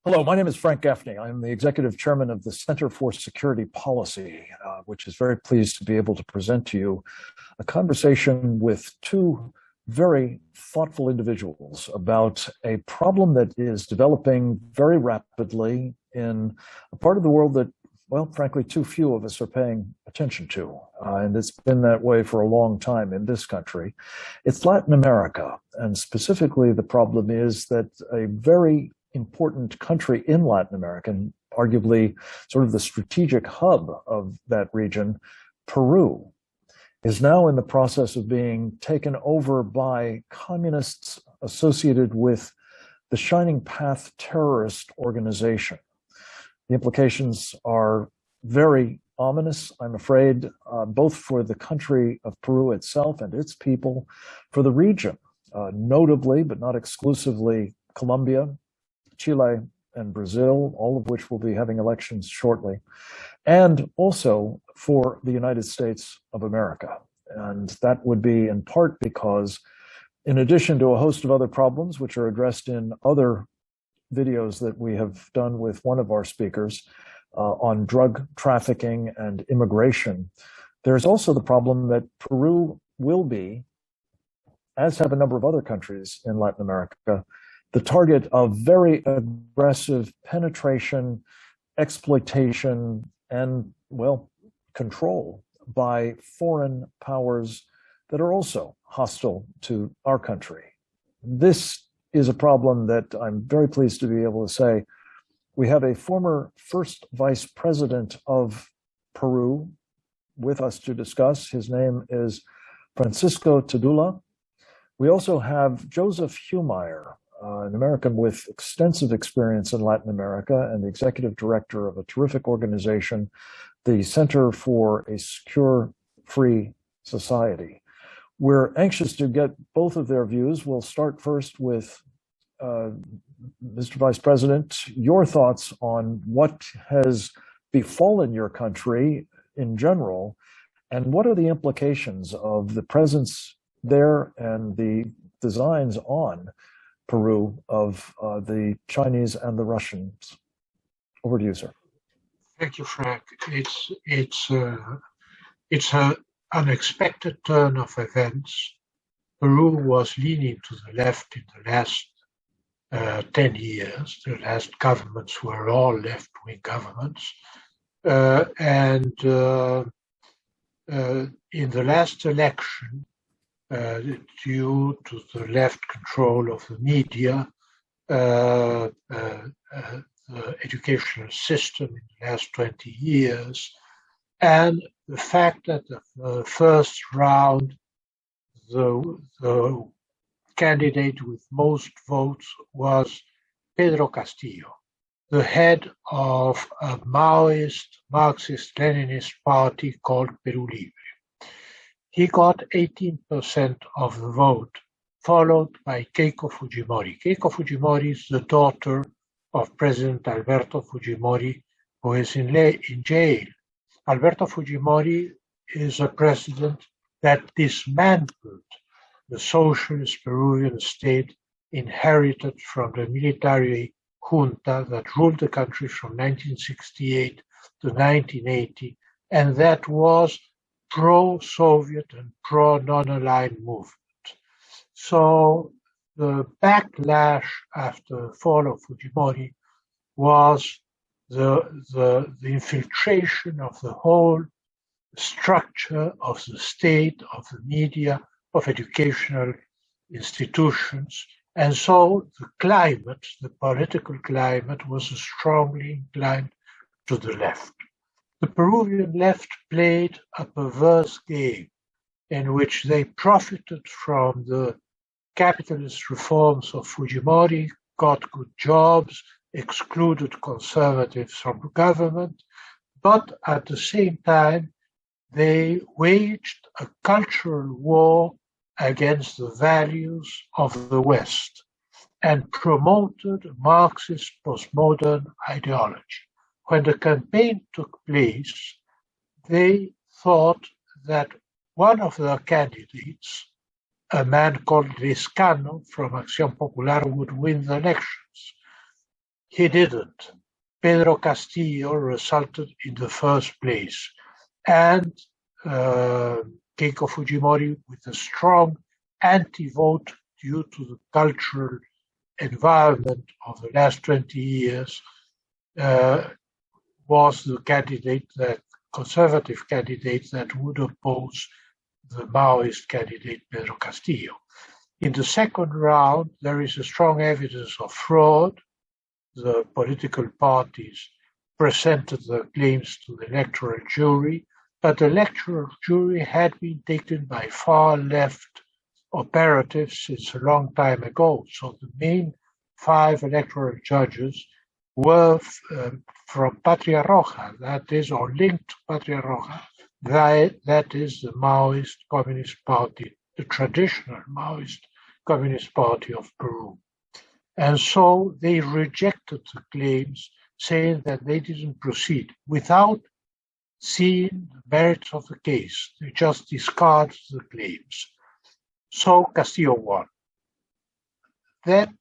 Hello, my name is Frank Gaffney. I'm the executive chairman of the Center for Security Policy, which is very pleased to be able to present to you a conversation with two very thoughtful individuals about a problem that is developing very rapidly in a part of the world that, well, frankly, too few of us are paying attention to. And it's been that way for a long time in this country. It's Latin America. And specifically, the problem is that a very important country in Latin America, and arguably sort of the strategic hub of that region, Peru, is now in the process of being taken over by communists associated with the Shining Path terrorist organization. The implications are very ominous, I'm afraid, both for the country of Peru itself and its people, for the region, notably, but not exclusively, Colombia, Chile, and Brazil, all of which will be having elections shortly, and also for the United States of America. And that would be in part because, in addition to a host of other problems, which are addressed in other videos that we have done with one of our speakers on drug trafficking and immigration, there's also the problem that Peru will be, as have a number of other countries in Latin America, the target of very aggressive penetration, exploitation, and, well, control by foreign powers that are also hostile to our country. This is a problem that I'm very pleased to be able to say we have a former first vice president of Peru with us to discuss. His name is Francisco Tudela. We also have Joseph Humire, an American with extensive experience in Latin America and the executive director of a terrific organization, the Center for a Secure, Free Society. We're anxious to get both of their views. We'll start first with Mr. Vice President, your thoughts on what has befallen your country in general, and what are the implications of the presence there and the designs on Peru of the Chinese and the Russians. Over to you, sir. Thank you, Frank. It's an unexpected turn of events. Peru was leaning to the left in the last 10 years. The last governments were all left-wing governments. And in the last election, due to the left control of the media, the educational system in the last 20 years, and the fact that the first round, the candidate with most votes was Pedro Castillo, the head of a Maoist, Marxist-Leninist party called Peru Libre. He got 18% of the vote, followed by Keiko Fujimori. Keiko Fujimori is the daughter of President Alberto Fujimori, who is in jail. Alberto Fujimori is a president that dismantled the socialist Peruvian state inherited from the military junta that ruled the country from 1968 to 1980, and that was pro-Soviet and pro-non-aligned movement. So the backlash after the fall of Fujimori was the infiltration of the whole structure of the state, of the media, of educational institutions. And so the climate, the political climate, was strongly inclined to the left. The Peruvian left played a perverse game in which they profited from the capitalist reforms of Fujimori, got good jobs, excluded conservatives from government, but at the same time, they waged a cultural war against the values of the West and promoted Marxist postmodern ideology. When the campaign took place, they thought that one of their candidates, a man called Lescano from Acción Popular, would win the elections. He didn't. Pedro Castillo resulted in the first place, and Keiko Fujimori, with a strong anti-vote due to the cultural environment of the last 20 years, was the candidate, the conservative candidate that would oppose the Maoist candidate Pedro Castillo. In the second round, there is a strong evidence of fraud. The political parties presented the claims to the electoral jury, but the electoral jury had been taken by far left operatives since a long time ago. So the main 5 electoral judges were from Patria Roja, that is, or linked to Patria Roja, that is the Maoist Communist Party, the traditional Maoist Communist Party of Peru. And so they rejected the claims, saying that they didn't proceed without seeing the merits of the case. They just discarded the claims. So Castillo won. Then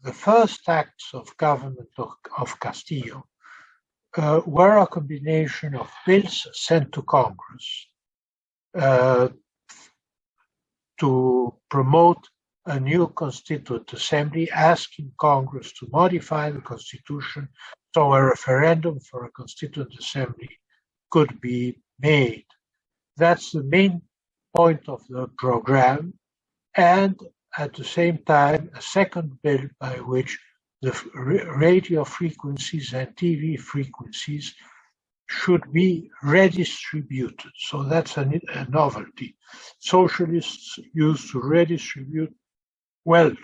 the first acts of government of Castillo were a combination of bills sent to Congress to promote a new constituent assembly, asking Congress to modify the constitution so a referendum for a constituent assembly could be made. That's the main point of the program. And at the same time, a second bill by which the radio frequencies and TV frequencies should be redistributed. So that's a novelty. Socialists used to redistribute wealth,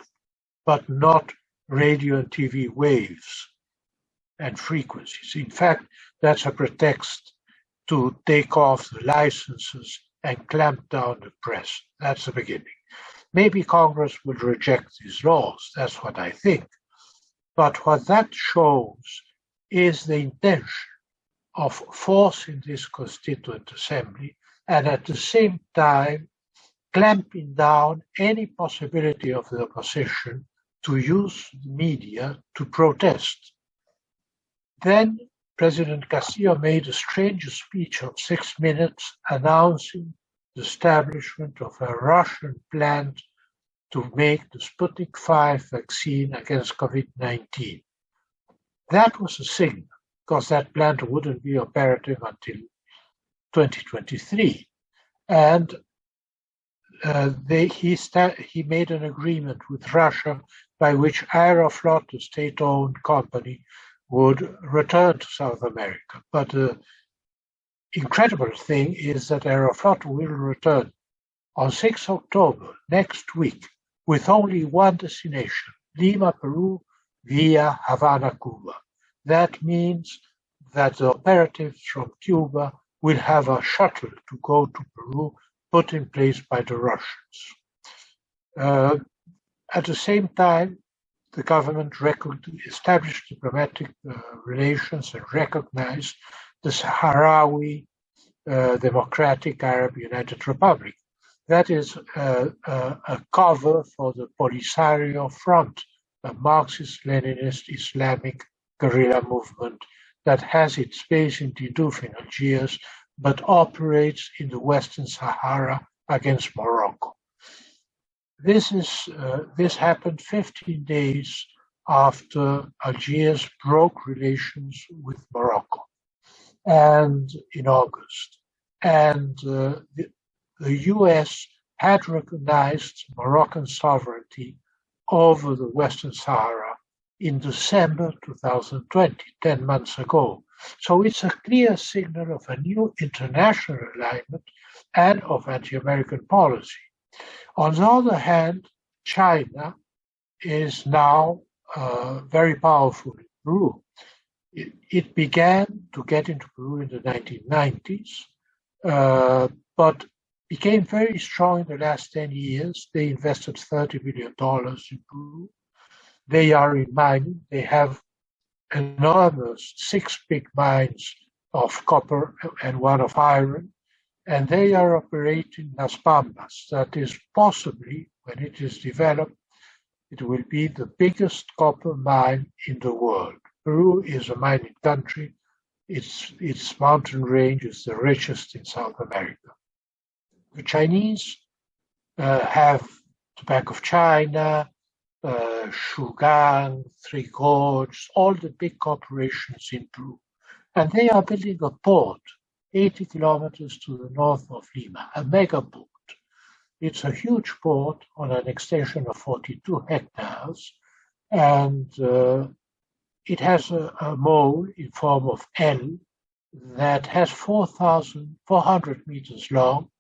but not radio and TV waves and frequencies. In fact, that's a pretext to take off the licenses and clamp down the press. That's the beginning. Maybe Congress will reject these laws. That's what I think. But what that shows is the intention of forcing this constituent assembly and at the same time clamping down any possibility of the opposition to use the media to protest. Then President Castillo made a strange speech of 6 minutes announcing the establishment of a Russian plant to make the Sputnik V vaccine against COVID-19. That was a signal, because that plant wouldn't be operative until 2023. And he made an agreement with Russia by which Aeroflot, the state-owned company, would return to South America. But the incredible thing is that Aeroflot will return on 6 October, next week, with only one destination, Lima, Peru, via Havana, Cuba. That means that the operatives from Cuba will have a shuttle to go to Peru, put in place by the Russians. At the same time, the government established diplomatic relations and recognized the Sahrawi Democratic Arab United Republic. That is a cover for the Polisario Front, a Marxist-Leninist Islamic guerrilla movement that has its base in Tindouf in Algiers, but operates in the Western Sahara against Morocco. This happened 15 days after Algiers broke relations with Morocco, and in August. And the US had recognized Moroccan sovereignty over the Western Sahara in December 2020, 10 months ago. So it's a clear signal of a new international alignment and of anti-American policy. On the other hand, China is now very powerful in Peru. It began to get into Peru in the 1990s, but became very strong in the last 10 years. They invested $30 billion in Peru. They are in mining. They have enormous 6 big mines of copper and 1 of iron, and they are operating Las Bambas. That is possibly, when it is developed, it will be the biggest copper mine in the world. Peru is a mining country. Its mountain range is the richest in South America. The Chinese have Tobacco of China, Shugang, Three Gorges, all the big corporations in Peru. And they are building a port 80 kilometers to the north of Lima, a mega port. It's a huge port on an extension of 42 hectares, and it has a mole in form of L that has 4,400 meters long,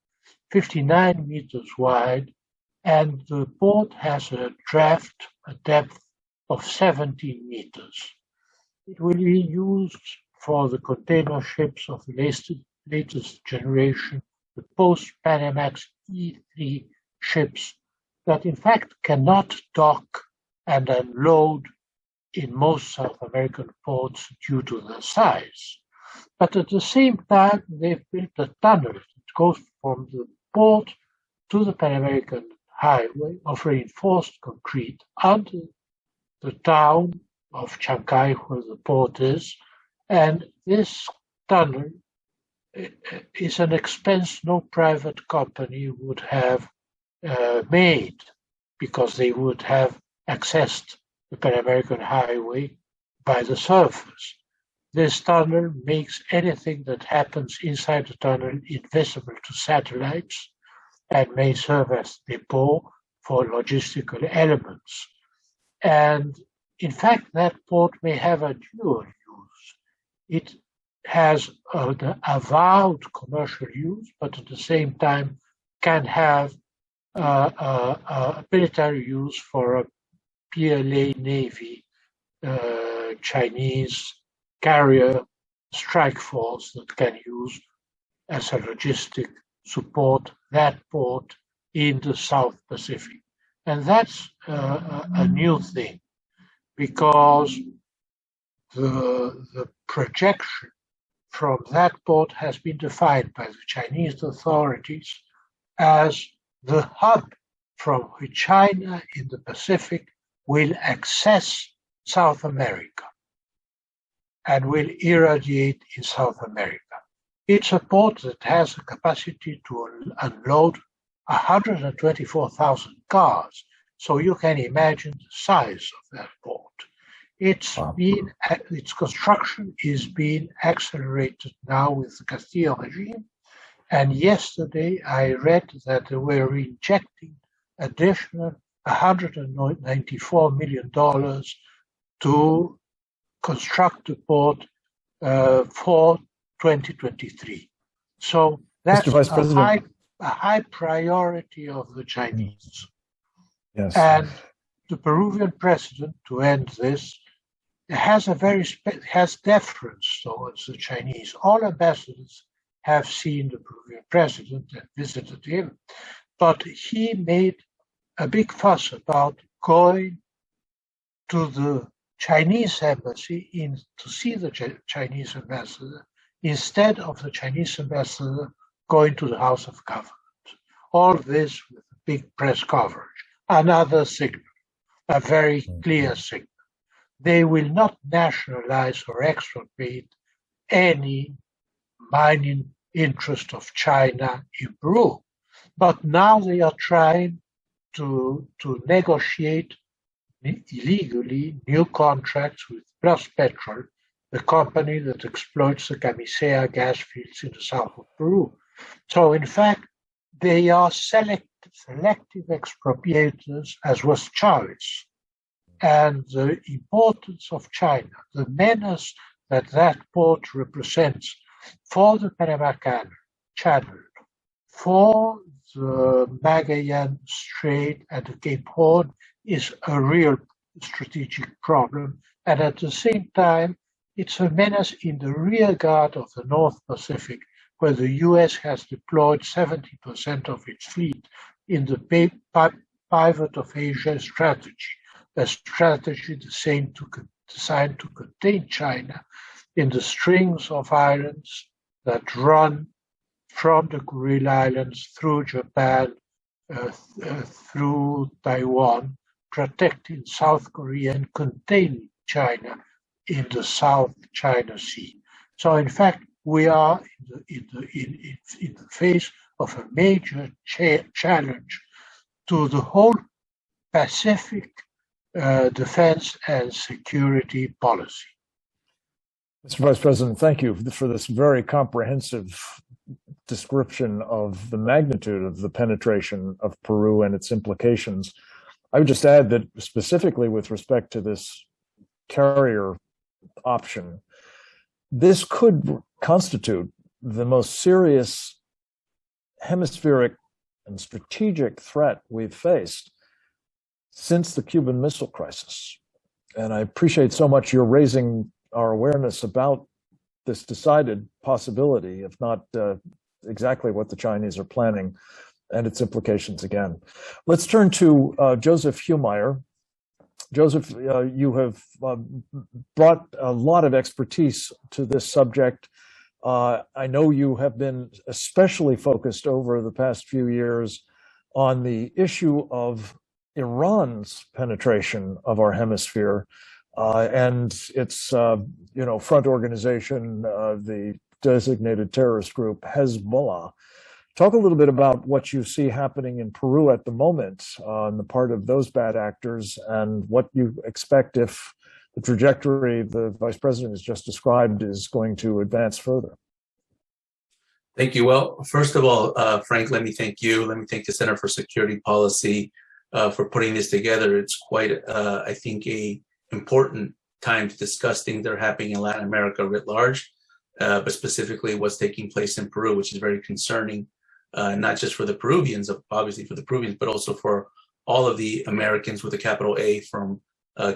59 meters wide, and the port has a depth of 17 meters. It will be used for the container ships of the latest generation, the post-Panamax E3 ships that in fact cannot dock and unload in most South American ports due to their size. But at the same time, they've built a tunnel that goes from the port to the Pan American Highway of reinforced concrete under the town of Chancay, where the port is. And this tunnel is an expense no private company would have made, because they would have accessed the Pan American Highway by the surface. This tunnel makes anything that happens inside the tunnel invisible to satellites and may serve as depot for logistical elements. And in fact, that port may have a dual use. It has an avowed commercial use, but at the same time can have a military use for a PLA Navy Chinese carrier strike force that can use as a logistic support that port in the South Pacific. And that's a new thing, because the projection from that port has been defined by the Chinese authorities as the hub from which China in the Pacific will access South America and will irradiate in South America. It's a port that has a capacity to unload 124,000 cars. So you can imagine the size of that port. Its construction is being accelerated now with the Castillo regime. And yesterday I read that they were injecting additional $194 million to construct the port for 2023. So that's a high priority of the Chinese. Yes. And the Peruvian president, to end this, has deference towards the Chinese. All ambassadors have seen the Peruvian president and visited him, but he made a big fuss about going to the Chinese embassy to see the Chinese ambassador instead of the Chinese ambassador going to the House of Government. All this with a big press coverage. Another signal, a very clear signal. They will not nationalize or expropriate any mining interest of China in Peru. But now they are trying to negotiate illegally new contracts with Pluspetrol, the company that exploits the Camisea gas fields in the south of Peru. So in fact, they are selective expropriators, as was Chavez. And the importance of China, the menace that port represents for the Panama Channel, for the Magallanes Strait and the Cape Horn is a real strategic problem. And at the same time, it's a menace in the rear guard of the North Pacific, where the US has deployed 70% of its fleet in the pivot of Asia strategy, a strategy designed to contain China in the strings of islands that run from the Kuril Islands through Japan, through Taiwan, protecting South Korea and containing China in the South China Sea. So, in fact, we are in the face of a major challenge to the whole Pacific defense and security policy. Mr. Vice President, thank you for this very comprehensive description of the magnitude of the penetration of Peru and its implications. I would just add that specifically with respect to this carrier option, this could constitute the most serious hemispheric and strategic threat we've faced since the Cuban Missile Crisis. And I appreciate so much your raising our awareness about this decided possibility, if not exactly what the Chinese are planning, and its implications again. Let's turn to Joseph Humire. Joseph, you have brought a lot of expertise to this subject. I know you have been especially focused over the past few years on the issue of Iran's penetration of our hemisphere and its front organization, the designated terrorist group Hezbollah. Talk a little bit about what you see happening in Peru at the moment on the part of those bad actors and what you expect if the trajectory the Vice President has just described is going to advance further. Thank you. Well, first of all, Frank, let me thank you. Let me thank the Center for Security Policy for putting this together. It's quite, I think, a important time to discuss things that are happening in Latin America writ large, but specifically what's taking place in Peru, which is very concerning, not just for the Peruvians, obviously for the Peruvians, but also for all of the Americans with a capital A from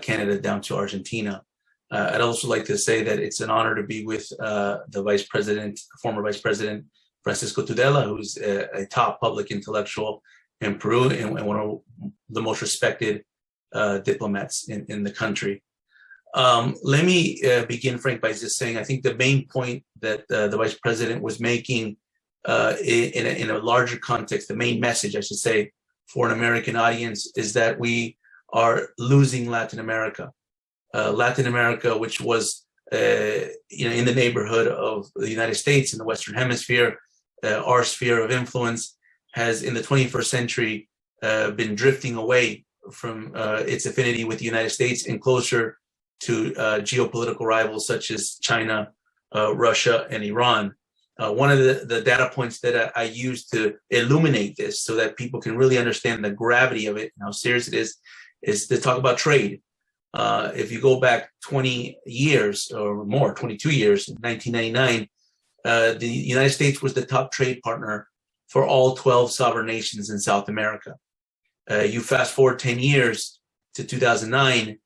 Canada down to Argentina. I'd also like to say that it's an honor to be with the Vice President, former Vice President Francisco Tudela, who's a top public intellectual in Peru and one of the most respected diplomats in the country. Let me begin, Frank, by just saying I think the main point that the Vice President was making in a larger context, the main message, I should say, for an American audience is that we are losing Latin America. Latin America, which was in the neighborhood of the United States in the Western Hemisphere, our sphere of influence, has in the 21st century been drifting away from its affinity with the United States and closer to geopolitical rivals such as China, Russia, and Iran. One of the data points that I use to illuminate this so that people can really understand the gravity of it and how serious it is to talk about trade. If you go back 20 years or more, 22 years, in 1999, the United States was the top trade partner for all 12 sovereign nations in South America. You fast forward 10 years to 2009,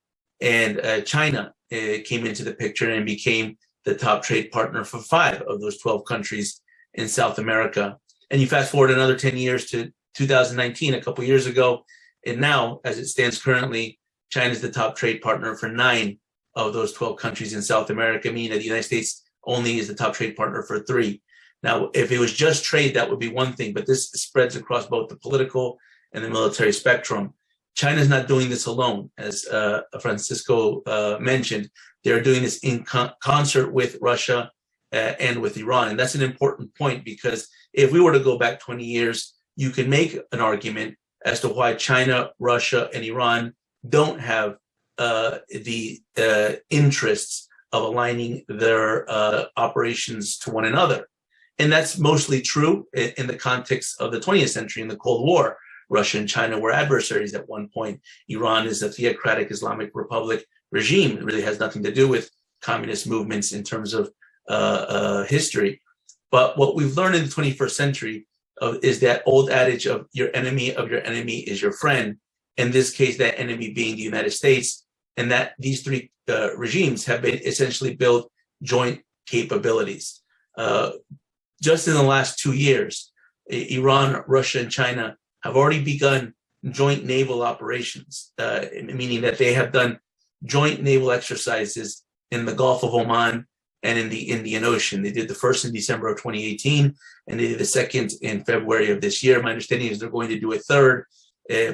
and China came into the picture and became the top trade partner for 5 of those 12 countries in South America. And you fast forward another 10 years to 2019, a couple years ago, and now, as it stands currently, China is the top trade partner for 9 of those 12 countries in South America, meaning that the United States only is the top trade partner for 3. Now, if it was just trade, that would be one thing, but this spreads across both the political and the military spectrum. China's not doing this alone, as Francisco mentioned. They're doing this in concert with Russia and with Iran. And that's an important point, because if we were to go back 20 years, you can make an argument as to why China, Russia, and Iran don't have the interests of aligning their operations to one another. And that's mostly true in the context of the 20th century, in the Cold War. Russia and China were adversaries at one point. Iran is a theocratic Islamic Republic regime. It really has nothing to do with communist movements in terms of history. But what we've learned in the 21st century is that old adage of your enemy is your friend. In this case, that enemy being the United States, and that these 3 regimes have been essentially built joint capabilities. Just in the last 2 years, Iran, Russia, and China have already begun joint naval operations, meaning that they have done joint naval exercises in the Gulf of Oman and in the Indian Ocean. They did the first in December of 2018, and they did the second in February of this year. My understanding is they're going to do a third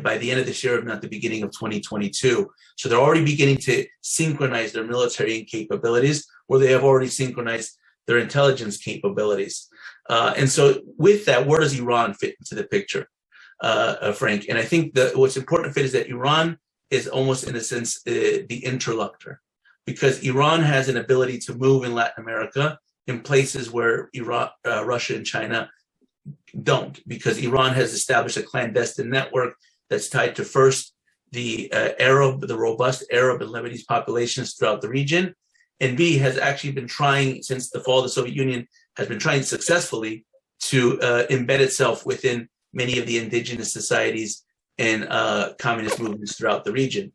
by the end of this year, if not the beginning of 2022. So they're already beginning to synchronize their military capabilities, or they have already synchronized their intelligence capabilities. And so with that, where does Iran fit into the picture, Frank? And I think that what's important to fit is that Iran is almost, in a sense, the interlocutor, because Iran has an ability to move in Latin America in places where Russia and China don't, because Iran has established a clandestine network that's tied to, first, the robust Arab and Lebanese populations throughout the region, and B, has actually been trying, since the fall of the Soviet Union, has been trying successfully to embed itself within many of the indigenous societies and communist movements throughout the region.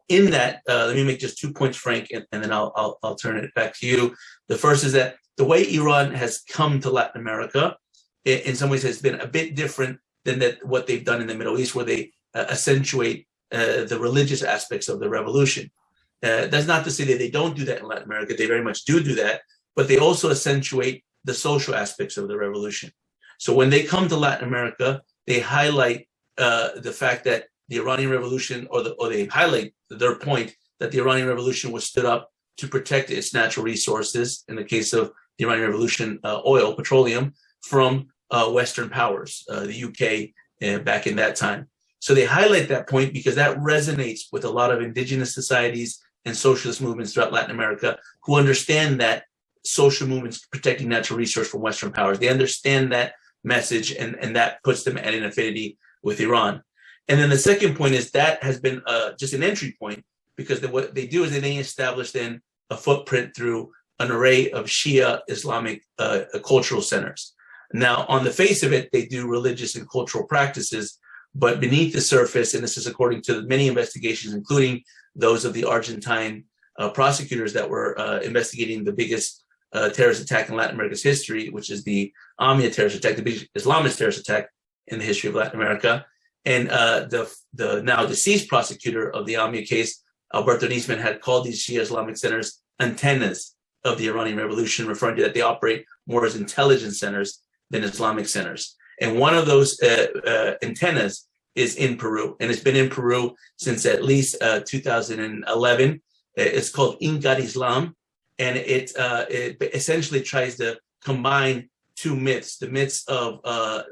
In that, let me make just 2 points, Frank, and then I'll turn it back to you. The first is that the way Iran has come to Latin America, in some ways, has been a bit different than what they've done in the Middle East, where they accentuate the religious aspects of the revolution. That's not to say that they don't do that in Latin America. They very much do that, but they also accentuate the social aspects of the revolution. So when they come to Latin America, they highlight the fact that the Iranian Revolution, or they highlight their point that the Iranian Revolution was stood up to protect its natural resources, in the case of the Iranian Revolution, oil, petroleum, from Western powers, the UK back in that time. So they highlight that point because that resonates with a lot of indigenous societies and socialist movements throughout Latin America, who understand that social movements protecting natural resource from Western powers. They understand that message, and that puts them at an affinity with Iran. And then the second point is that has been just an entry point, because what they do is they establish then a footprint through an array of Shia Islamic cultural centers. Now, on the face of it, they do religious and cultural practices, but beneath the surface, and this is according to many investigations, including those of the Argentine prosecutors that were investigating the biggest terrorist attack in Latin America's history, which is the Humire terrorist attack, the biggest Islamist terrorist attack in the history of Latin America. And the now deceased prosecutor of the Humire case, Alberto Nisman, had called these Shia Islamic centers antennas of the Iranian Revolution, referring to that they operate more as intelligence centers than Islamic centers. And one of those antennas is in Peru, and it's been in Peru since at least 2011. It's called Inca Islam, and it essentially tries to combine two myths: the myths of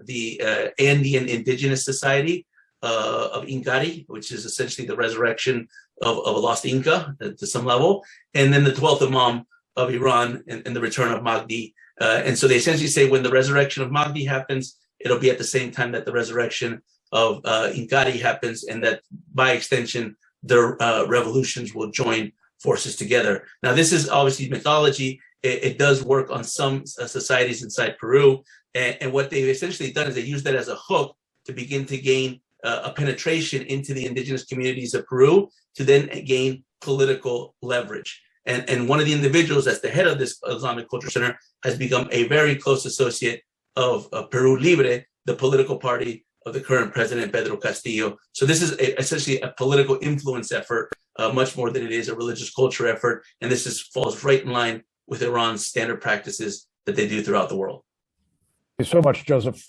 the Andean indigenous society of Ingari, which is essentially the resurrection of a lost Inca to some level, and then the 12th Imam of Iran and the return of Mahdi. And so they essentially say when the resurrection of Mahdi happens, it'll be at the same time that the resurrection of Ingari happens, and that by extension, their revolutions will join forces together. Now, this is obviously mythology. It does work on some societies inside Peru. And what they've essentially done is they use that as a hook to begin to gain a penetration into the indigenous communities of Peru, to then gain political leverage. And one of the individuals that's the head of this Islamic Culture Center has become a very close associate of Peru Libre, the political party of the current president, Pedro Castillo. So this is essentially a political influence effort, much more than it is a religious culture effort. And this falls right in line with Iran's standard practices that they do throughout the world. Thank you so much, Joseph.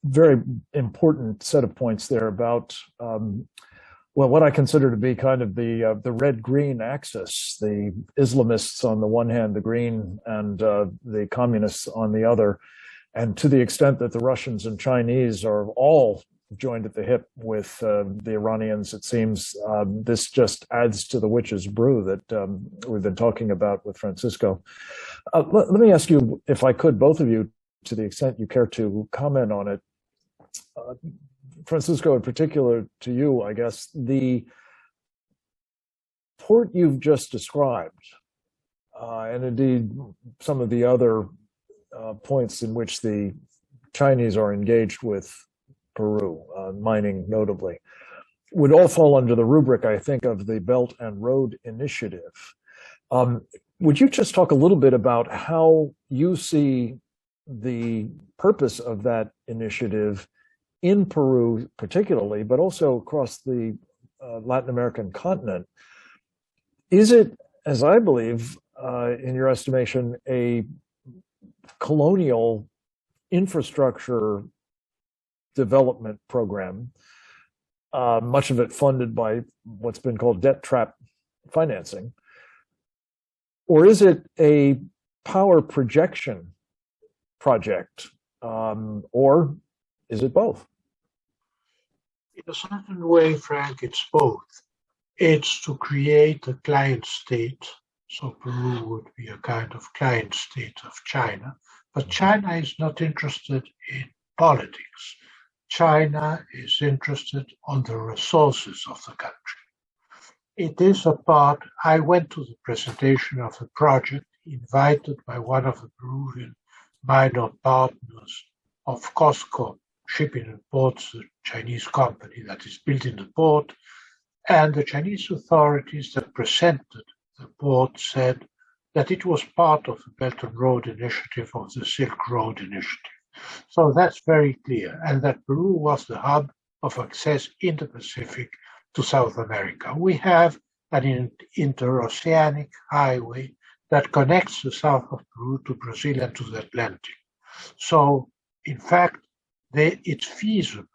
Very important set of points there about well, what I consider to be kind of the red-green axis, the Islamists on the one hand, the green, and the communists on the other. And to the extent that the Russians and Chinese are all joined at the hip with the Iranians, it seems this just adds to the witch's brew that we've been talking about with Francisco. Let me ask you, if I could, both of you, to the extent you care to comment on it, Francisco, in particular to you, I guess, the port you've just described, and indeed some of the other points in which the Chinese are engaged with Peru, mining notably, would all fall under the rubric, I think, of the Belt and Road Initiative. Would you just talk a little bit about how you see the purpose of that initiative in Peru particularly, but also across the Latin American continent? Is it, as I believe, in your estimation, a colonial infrastructure development program much of it funded by what's been called debt trap financing? Or is it a power projection project? Or is it both? In a certain way, Frank, it's both. It's to create a client state. So Peru would be a kind of client state of China. But China is not interested in politics. China is interested on the resources of the country. It is a part. I went to the presentation of the project, invited by one of the Peruvian minor partners of COSCO Shipping and Ports, the Chinese company that is building the port, and the Chinese authorities that presented the port said that it was part of the Belt and Road Initiative, of the Silk Road Initiative. So that's very clear, and that Peru was the hub of access in the Pacific to South America. We have an interoceanic highway that connects the south of Peru to Brazil and to the Atlantic. So, in fact, it's feasible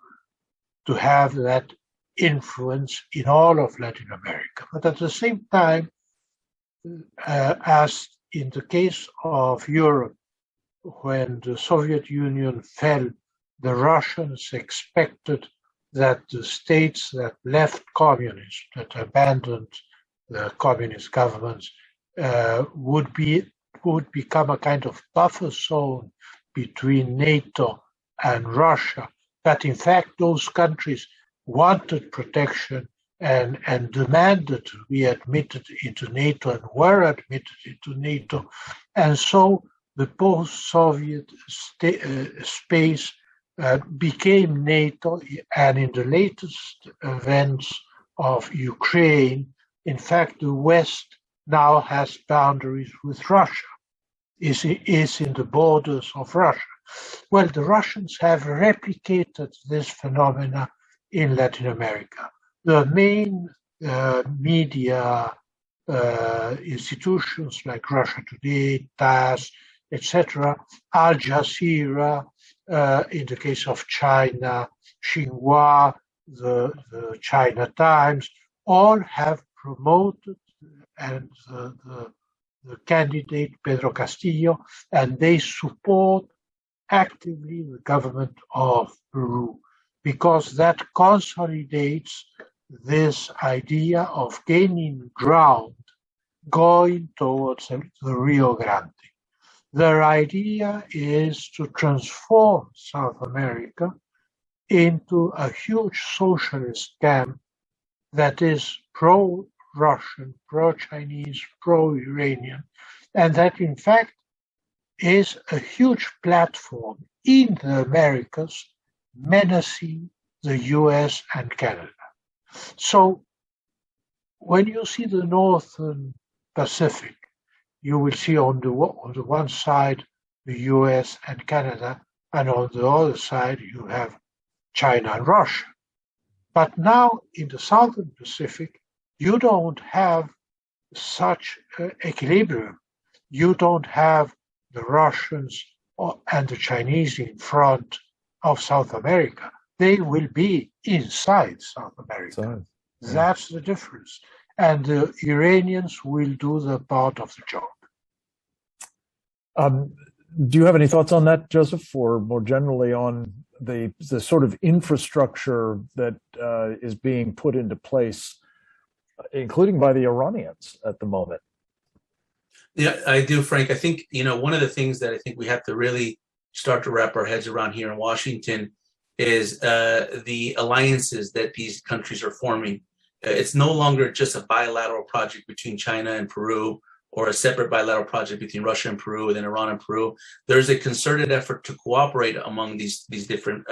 to have that influence in all of Latin America. But at the same time, as in the case of Europe, when the Soviet Union fell, the Russians expected that the states that left communism, that abandoned the communist governments, would become a kind of buffer zone between NATO and Russia. But in fact, those countries wanted protection and demanded to be admitted into NATO and were admitted into NATO. And so the post-Soviet space became NATO, and in the latest events of Ukraine, in fact, the West now has boundaries with Russia, is in the borders of Russia. Well, the Russians have replicated this phenomena in Latin America. The main media institutions like Russia Today, TASS, etc., Al Jazeera, in the case of China, Xinhua, the China Times, all have promoted and the candidate Pedro Castillo, and they support actively the government of Peru, because that consolidates this idea of gaining ground going towards the Rio Grande. Their idea is to transform South America into a huge socialist camp that is pro-Russian, pro-Chinese, pro-Iranian, and that in fact is a huge platform in the Americas menacing the US and Canada. So when you see the Northern Pacific, you will see on the one side the US and Canada, and on the other side you have China and Russia. But now in the Southern Pacific, you don't have such equilibrium. You don't have the Russians and the Chinese in front of South America. They will be inside South America. Yeah. That's the difference. And the Iranians will do the part of the job. Do you have any thoughts on that, Joseph, or more generally on the sort of infrastructure that is being put into place, including by the Iranians at the moment? Yeah, I do, Frank. I think, one of the things that I think we have to really start to wrap our heads around here in Washington is the alliances that these countries are forming. It's no longer just a bilateral project between China and Peru, or a separate bilateral project between Russia and Peru, and then Iran and Peru. There's a concerted effort to cooperate among these different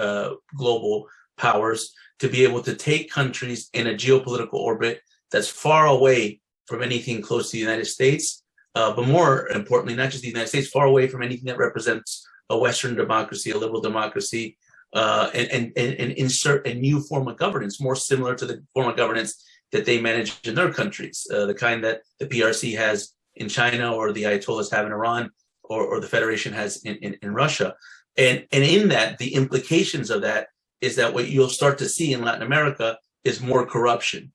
global powers to be able to take countries in a geopolitical orbit that's far away from anything close to the United States, but more importantly, not just the United States, far away from anything that represents a Western democracy, a liberal democracy, and insert a new form of governance, more similar to the form of governance that they manage in their countries, the kind that the PRC has in China, or the Ayatollahs have in Iran, or the Federation has in Russia. And in that, the implications of that is that what you'll start to see in Latin America is more corruption,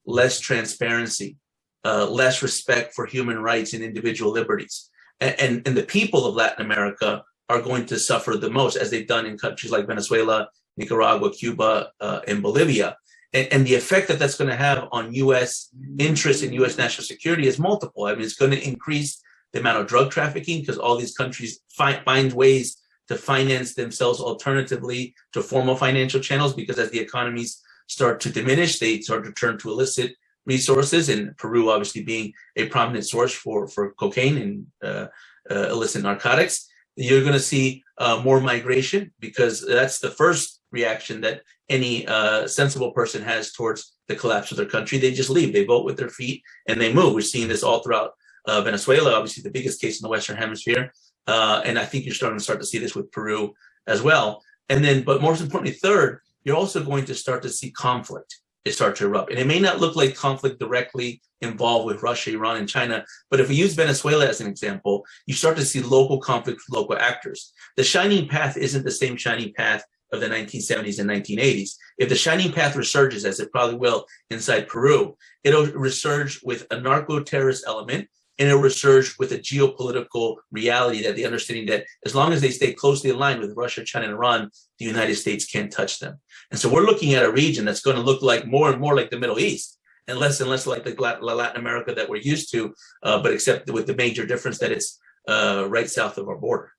less transparency, less respect for human rights and individual liberties. And the people of Latin America are going to suffer the most, as they've done in countries like Venezuela, Nicaragua, Cuba, and Bolivia. And the effect that that's going to have on U.S. interests in U.S. national security is multiple. I mean, it's going to increase the amount of drug trafficking because all these countries find ways to finance themselves alternatively to formal financial channels, because as the economies start to diminish, they start to turn to illicit resources, and Peru obviously being a prominent source for cocaine and illicit narcotics. You're going to see more migration, because that's the first reaction that any sensible person has towards the collapse of their country. They just leave. They vote with their feet and they move. We're seeing this all throughout Venezuela, obviously the biggest case in the Western Hemisphere. And I think you're starting to see this with Peru as well. And then, but most importantly, third, you're also going to start to see conflict start to erupt. And it may not look like conflict directly involved with Russia, Iran, and China, but if we use Venezuela as an example, you start to see local conflict with local actors. The shining path isn't the same shining path of the 1970s and 1980s. If the shining path resurges, as it probably will inside Peru, it'll resurge with a narco-terrorist element, and it'll resurge with a geopolitical reality, that the understanding that as long as they stay closely aligned with Russia, China, and Iran, the United States can't touch them. And so we're looking at a region that's going to look like more and more like the Middle East, and less like the Latin America that we're used to, but except with the major difference that it's right south of our border.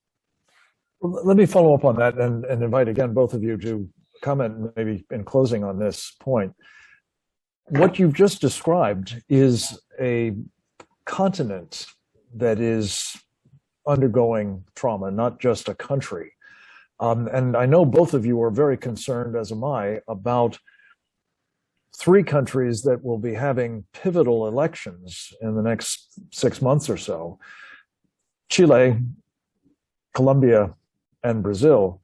Well, let me follow up on that and invite again both of you to comment maybe in closing on this point. What you've just described is a continent that is undergoing trauma, not just a country. And I know both of you are very concerned, as am I, about three countries that will be having pivotal elections in the next 6 months or so: Chile, Colombia, and Brazil.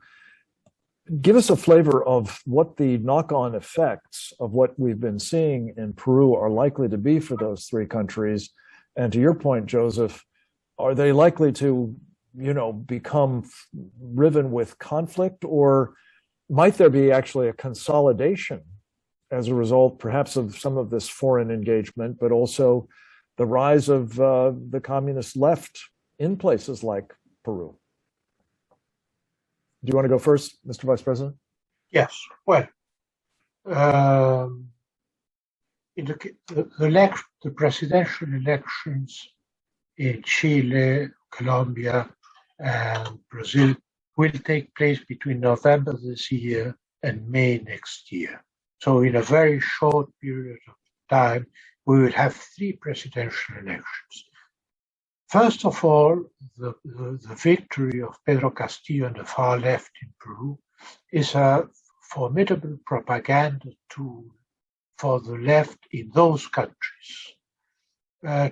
Give us a flavor of what the knock-on effects of what we've been seeing in Peru are likely to be for those three countries. And to your point, Joseph, are they likely to, become riven with conflict, or might there be actually a consolidation as a result, perhaps, of some of this foreign engagement, but also the rise of the communist left in places like Peru? Do you want to go first, Mr. Vice President? Yes. Well, in the presidential elections in Chile, Colombia, and Brazil will take place between November this year and May next year. So in a very short period of time, we will have three presidential elections. First of all, the victory of Pedro Castillo and the far left in Peru is a formidable propaganda tool for the left in those countries.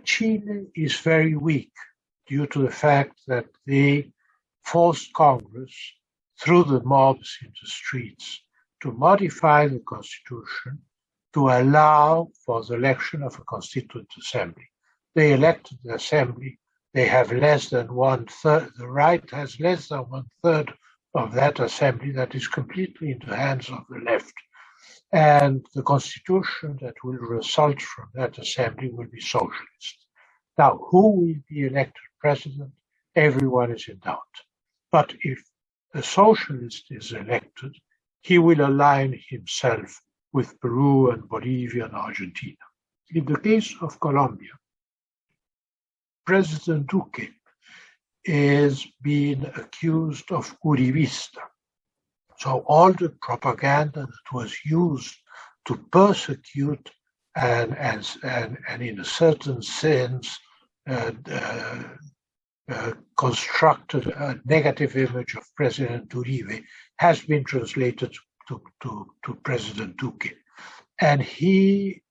Chile is very weak due to the fact that they forced Congress, through the mobs in the streets, to modify the constitution to allow for the election of a constituent assembly. They elected the assembly. They have less than 1/3. The right has less than 1/3 of that assembly that is completely in the hands of the left. And the constitution that will result from that assembly will be socialist. Now, who will be elected president? Everyone is in doubt. But if a socialist is elected, he will align himself with Peru and Bolivia and Argentina. In the case of Colombia, President Duque is being accused of Uribista. So all the propaganda that was used to persecute and in a certain sense constructed a negative image of President Uribe has been translated to President Duque. And he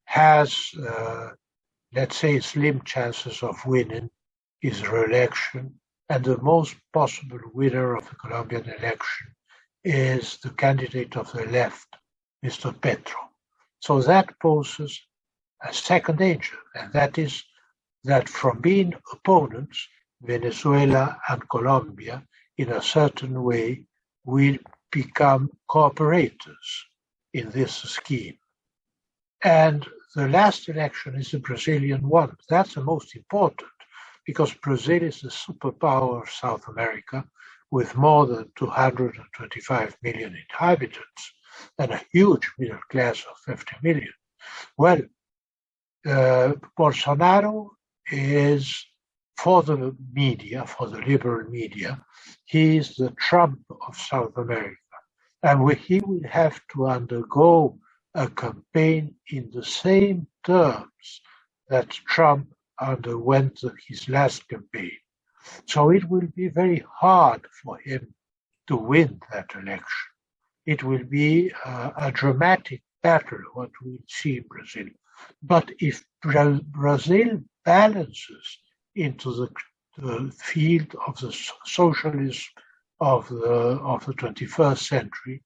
has, let's say, slim chances of winning his re-election. And the most possible winner of the Colombian election is the candidate of the left, Mr. Petro. So that poses a second danger, and that is that from being opponents, Venezuela and Colombia, in a certain way, will become cooperators in this scheme. And the last election is the Brazilian one. That's the most important because Brazil is the superpower of South America with more than 225 million inhabitants and a huge middle class of 50 million. Well, Bolsonaro is, for the media, for the liberal media, he is the Trump of South America. And he will have to undergo a campaign in the same terms that Trump underwent his last campaign. So it will be very hard for him to win that election. It will be a dramatic battle, what we see in Brazil. But if Brazil balances into the field of the socialism of the 21st century,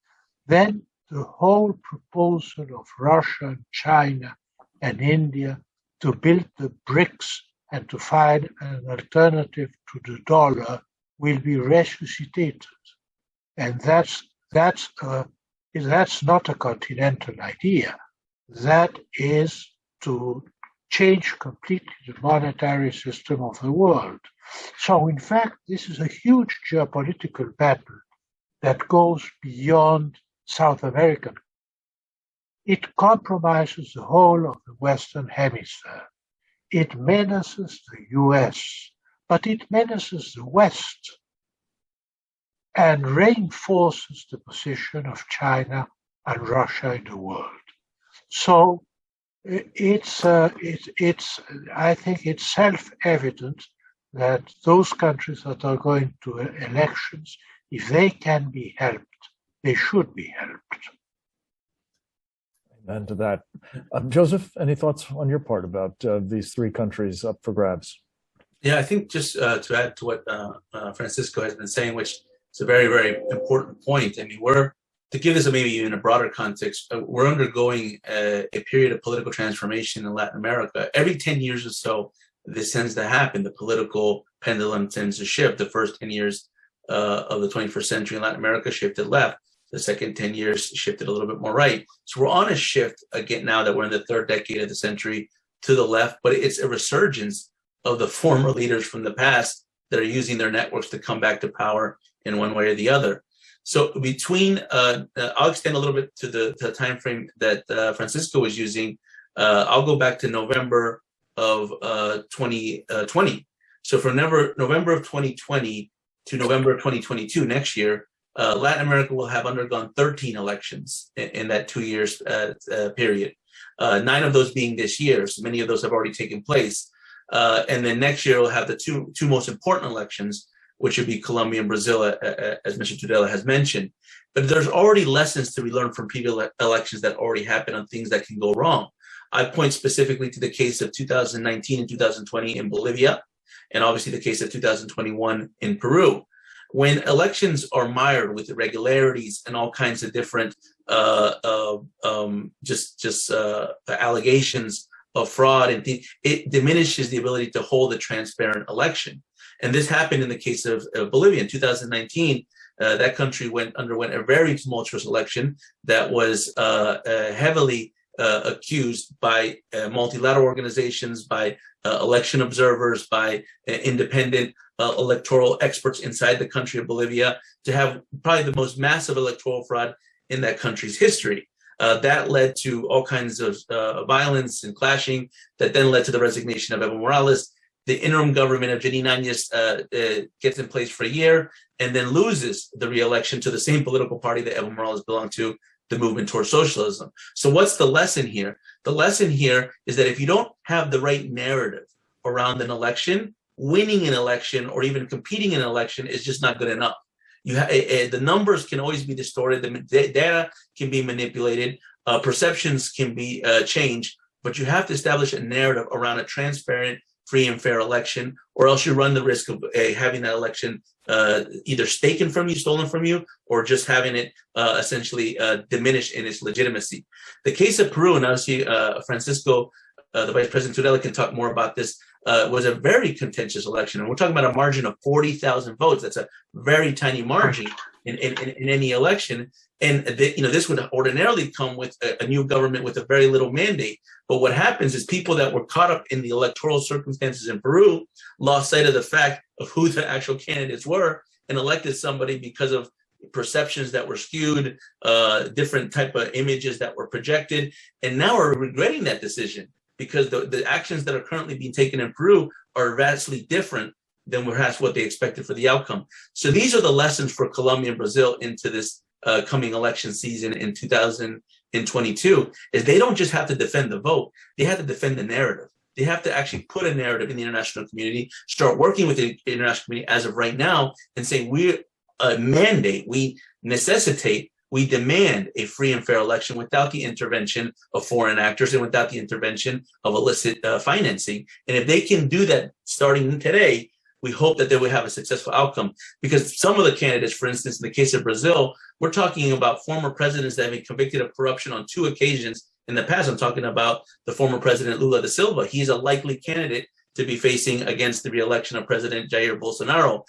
then the whole proposal of Russia and China and India to build the BRICS and to find an alternative to the dollar will be resuscitated. And that's not a continental idea. That is to change completely the monetary system of the world. So in fact, this is a huge geopolitical battle that goes beyond South America. It compromises the whole of the Western Hemisphere. It menaces the US, but it menaces the West and reinforces the position of China and Russia in the world. So I think it's self-evident that those countries that are going to elections, if they can be helped, they should be helped. Amen to that. Joseph, any thoughts on your part about these three countries up for grabs? Yeah, I think just to add to what Francisco has been saying, which is a very, very important point. I mean, to give this maybe in a broader context, we're undergoing a period of political transformation in Latin America. Every 10 years or so, this tends to happen. The political pendulum tends to shift. The first 10 years of the 21st century in Latin America shifted left. The second 10 years shifted a little bit more right. So we're on a shift again now that we're in the third decade of the century to the left, but it's a resurgence of the former leaders from the past that are using their networks to come back to power in one way or the other. So between, I'll extend a little bit to the time frame that Francisco was using. I'll go back to November of 2020. So from November of 2020 to November of 2022, next year, Latin America will have undergone 13 elections in that 2 years period. 9 of those being this year, so many of those have already taken place. And then next year we'll have the two most important elections, which would be Colombia and Brazil, as Mr. Tudela has mentioned. But there's already lessons to be learned from previous elections that already happened on things that can go wrong. I point specifically to the case of 2019 and 2020 in Bolivia, and obviously the case of 2021 in Peru. When elections are mired with irregularities and all kinds of different allegations of fraud and things, it diminishes the ability to hold a transparent election. And this happened in the case of Bolivia in 2019. That country underwent a very tumultuous election that was heavily accused by multilateral organizations, by election observers, by independent electoral experts inside the country of Bolivia, to have probably the most massive electoral fraud in that country's history. That led to all kinds of violence and clashing that then led to the resignation of Evo Morales. The interim government of Janine Áñez gets in place for a year and then loses the re-election to the same political party that Evo Morales belonged to, the movement towards socialism. So what's the lesson here? The lesson here is that if you don't have the right narrative around an election, winning an election or even competing in an election is just not good enough. The numbers can always be distorted, the data can be manipulated, perceptions can be changed, but you have to establish a narrative around a transparent, free and fair election, or else you run the risk of having that election either taken from you, stolen from you, or just having it essentially diminished in its legitimacy. The case of Peru, and obviously Francisco, the Vice President Tudela, can talk more about this, was a very contentious election. And we're talking about a margin of 40,000 votes. That's a very tiny margin in any election. And this would ordinarily come with a new government with a very little mandate. But what happens is people that were caught up in the electoral circumstances in Peru lost sight of the fact of who the actual candidates were and elected somebody because of perceptions that were skewed, different type of images that were projected. And now we're regretting that decision because the actions that are currently being taken in Peru are vastly different than perhaps what they expected for the outcome. So these are the lessons for Colombia and Brazil into this coming election season in 2022, is they don't just have to defend the vote, they have to defend the narrative. They have to actually put a narrative in the international community, start working with the international community as of right now and say, we mandate, we necessitate, we demand a free and fair election without the intervention of foreign actors and without the intervention of illicit financing. And if they can do that starting today, we hope that they will have a successful outcome, because some of the candidates, for instance, in the case of Brazil, we're talking about former presidents that have been convicted of corruption on 2 occasions in the past. I'm talking about the former president Lula da Silva. He's a likely candidate to be facing against the re-election of President Jair Bolsonaro.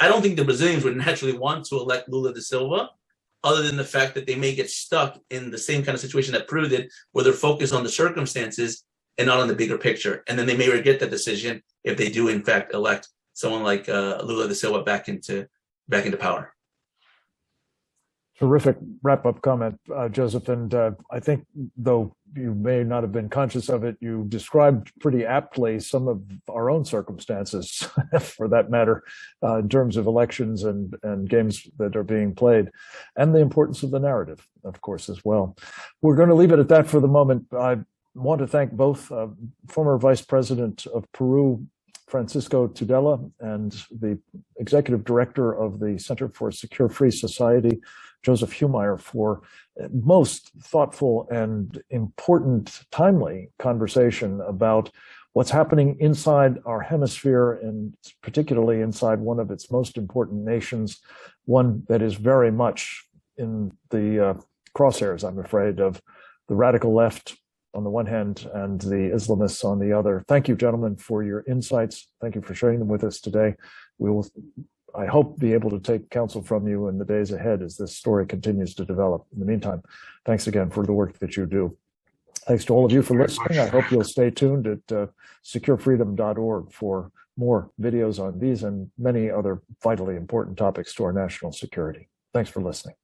I don't think the Brazilians would naturally want to elect Lula da Silva, other than the fact that they may get stuck in the same kind of situation that Peru did, where they're focused on the circumstances and not on the bigger picture. And then they may regret that decision if they do, in fact, elect someone like Lula da Silva back into power. Terrific wrap-up comment, Joseph. And I think, though you may not have been conscious of it, you described pretty aptly some of our own circumstances, for that matter, in terms of elections and games that are being played, and the importance of the narrative, of course, as well. We're going to leave it at that for the moment. I want to thank both former Vice President of Peru, Francisco Tudela, and the Executive Director of the Center for Secure Free Society, Joseph Humire, for most thoughtful and important, timely conversation about what's happening inside our hemisphere, and particularly inside one of its most important nations, one that is very much in the crosshairs, I'm afraid, of the radical left on the one hand and the Islamists on the other. Thank you, gentlemen, for your insights. Thank you for sharing them with us today. We will, I hope, be able to take counsel from you in the days ahead as this story continues to develop. In the meantime, thanks again for the work that you do. Thanks to all of you for listening. I hope you'll stay tuned at securefreedom.org for more videos on these and many other vitally important topics to our national security. Thanks for listening.